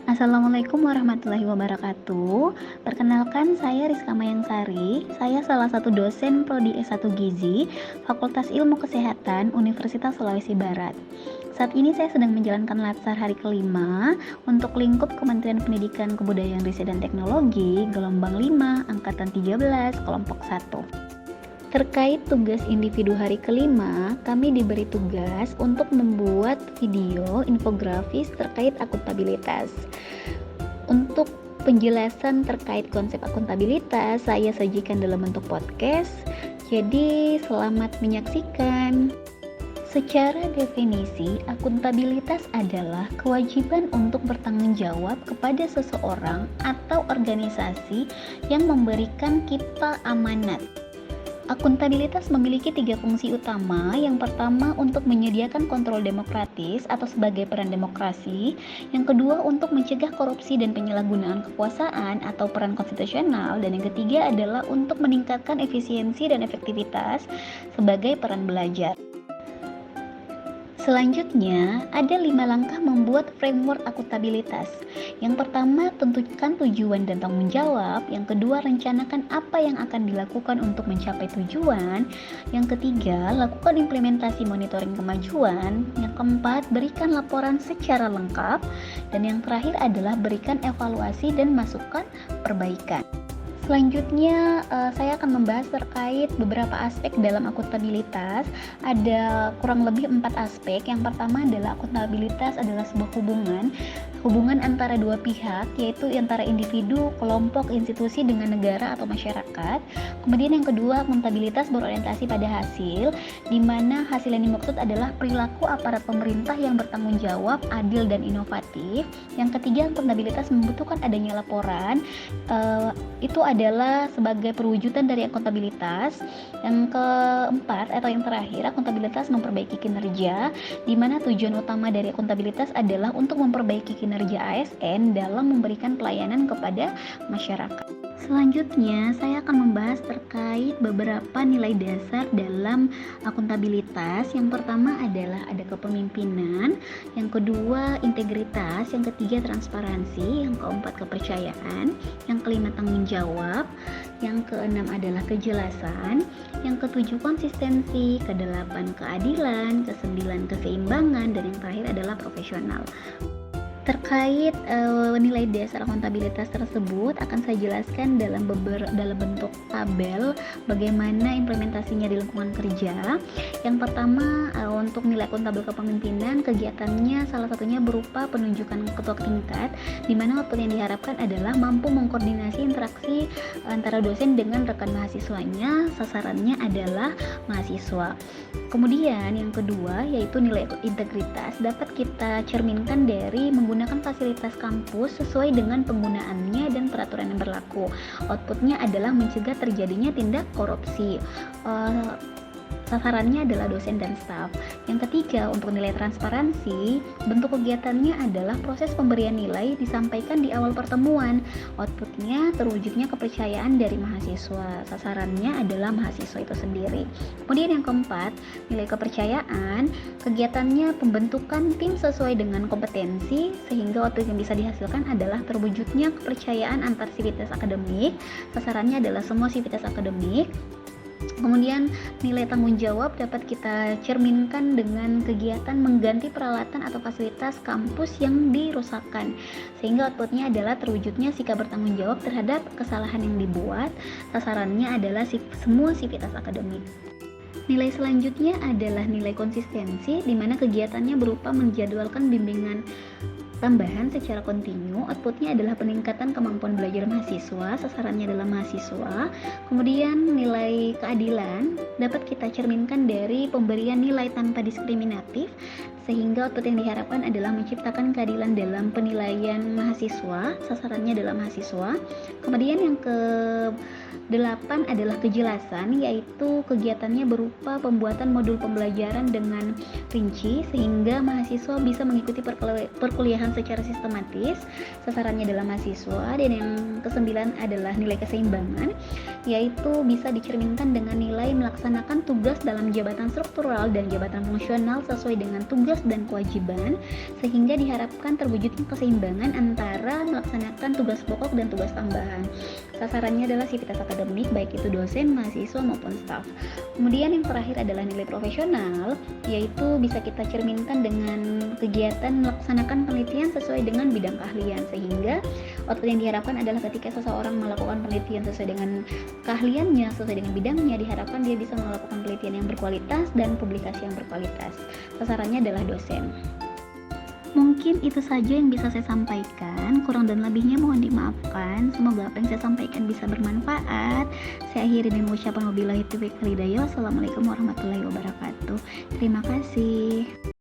Assalamualaikum warahmatullahi wabarakatuh. Perkenalkan, saya Rizka Mayangsari. Saya salah satu dosen Prodi S1 Gizi, Fakultas Ilmu Kesehatan, Universitas Sulawesi Barat. Saat ini saya sedang menjalankan latsar hari kelima untuk lingkup Kementerian Pendidikan, Kebudayaan, Riset, dan Teknologi, gelombang 5, angkatan 13, kelompok 1. Terkait tugas individu hari kelima, kami diberi tugas untuk membuat video infografis terkait akuntabilitas. Untuk penjelasan terkait konsep akuntabilitas, saya sajikan dalam bentuk podcast. Jadi, selamat menyaksikan. Secara definisi, akuntabilitas adalah kewajiban untuk bertanggung jawab kepada seseorang atau organisasi yang memberikan kita amanat. Akuntabilitas memiliki 3 fungsi utama. Yang pertama, untuk menyediakan kontrol demokratis atau sebagai peran demokrasi. Yang kedua, untuk mencegah korupsi dan penyalahgunaan kekuasaan atau peran konstitusional. Dan yang ketiga adalah untuk meningkatkan efisiensi dan efektivitas sebagai peran belajar. Selanjutnya, ada 5 langkah membuat framework akuntabilitas. Yang pertama, tentukan tujuan dan tanggung jawab. Yang kedua, rencanakan apa yang akan dilakukan untuk mencapai tujuan. Yang ketiga, lakukan implementasi monitoring kemajuan. Yang keempat, berikan laporan secara lengkap. Dan yang terakhir adalah berikan evaluasi dan masukan perbaikan. Selanjutnya, saya akan membahas terkait beberapa aspek dalam akuntabilitas. Ada kurang lebih 4 aspek. Yang pertama adalah akuntabilitas adalah sebuah hubungan antara dua pihak, yaitu antara individu, kelompok, institusi dengan negara atau masyarakat. Kemudian yang kedua, akuntabilitas berorientasi pada hasil, di mana hasil yang dimaksud adalah perilaku aparat pemerintah yang bertanggung jawab, adil, dan inovatif. Yang ketiga, akuntabilitas membutuhkan adanya laporan. Itu adalah sebagai perwujudan dari akuntabilitas. Yang keempat atau yang terakhir, akuntabilitas memperbaiki kinerja, di mana tujuan utama dari akuntabilitas adalah untuk memperbaiki kinerja ASN dalam memberikan pelayanan kepada masyarakat. Selanjutnya, saya akan membahas terkait beberapa nilai dasar dalam akuntabilitas. Yang pertama adalah ada kepemimpinan, yang kedua integritas, yang ketiga transparansi, yang keempat kepercayaan, yang kelima tanggung jawab, yang keenam adalah kejelasan, yang ketujuh konsistensi, kedelapan keadilan, kesembilan keseimbangan, dan yang terakhir adalah profesional. Terkait nilai dasar akuntabilitas tersebut akan saya jelaskan dalam bentuk tabel bagaimana implementasinya di lingkungan kerja. Yang pertama, untuk nilai akuntabel kepemimpinan, kegiatannya salah satunya berupa penunjukan ketua tingkat, di mana output yang diharapkan adalah mampu mengkoordinasi interaksi antara dosen dengan rekan mahasiswanya. Sasarannya adalah mahasiswa. Kemudian yang kedua, yaitu nilai integritas, dapat kita cerminkan dari menggunakan fasilitas kampus sesuai dengan penggunaannya dan peraturan yang berlaku. Outputnya adalah mencegah terjadinya tindak korupsi. Sasarannya adalah dosen dan staf. Yang ketiga, untuk nilai transparansi, bentuk kegiatannya adalah proses pemberian nilai disampaikan di awal pertemuan. Outputnya terwujudnya kepercayaan dari mahasiswa. Sasarannya adalah mahasiswa itu sendiri. Kemudian yang keempat, nilai kepercayaan, kegiatannya pembentukan tim sesuai dengan kompetensi, sehingga output yang bisa dihasilkan adalah terwujudnya kepercayaan antar sivitas akademik. Sasarannya adalah semua sivitas akademik. Kemudian nilai tanggung jawab dapat kita cerminkan dengan kegiatan mengganti peralatan atau fasilitas kampus yang dirusakkan, sehingga outputnya adalah terwujudnya sikap bertanggung jawab terhadap kesalahan yang dibuat. Sasarannya adalah semua sivitas akademik. Nilai selanjutnya adalah nilai konsistensi, di mana kegiatannya berupa menjadwalkan bimbingan tambahan secara kontinu. Outputnya adalah peningkatan kemampuan belajar mahasiswa, sasarannya adalah mahasiswa. Kemudian nilai keadilan dapat kita cerminkan dari pemberian nilai tanpa diskriminatif, sehingga output yang diharapkan adalah menciptakan keadilan dalam penilaian mahasiswa, sasarannya adalah mahasiswa. Kemudian yang 8 adalah kejelasan, yaitu kegiatannya berupa pembuatan modul pembelajaran dengan rinci sehingga mahasiswa bisa mengikuti perkuliahan secara sistematis. Sasarannya adalah mahasiswa. Dan yang ke-9 adalah nilai keseimbangan, yaitu bisa dicerminkan dengan nilai melaksanakan tugas dalam jabatan struktural dan jabatan fungsional sesuai dengan tugas dan kewajiban, sehingga diharapkan terwujudnya keseimbangan antara melaksanakan tugas pokok dan tugas tambahan. Sasarannya adalah sivitas akademik, baik itu dosen, mahasiswa maupun staf. Kemudian yang terakhir adalah nilai profesional, yaitu bisa kita cerminkan dengan kegiatan melaksanakan penelitian sesuai dengan bidang keahlian, sehingga output yang diharapkan adalah ketika seseorang melakukan penelitian sesuai dengan keahliannya, sesuai dengan bidangnya, diharapkan dia bisa melakukan penelitian yang berkualitas dan publikasi yang berkualitas. Sasarannya adalah dosen. Mungkin itu saja yang bisa saya sampaikan, kurang dan lebihnya mohon dimaafkan. Semoga apa yang saya sampaikan bisa bermanfaat. Saya akhiri dengan ucapan wabillahi taufiq wal hidayah. Wassalamualaikum warahmatullahi wabarakatuh. Terima kasih.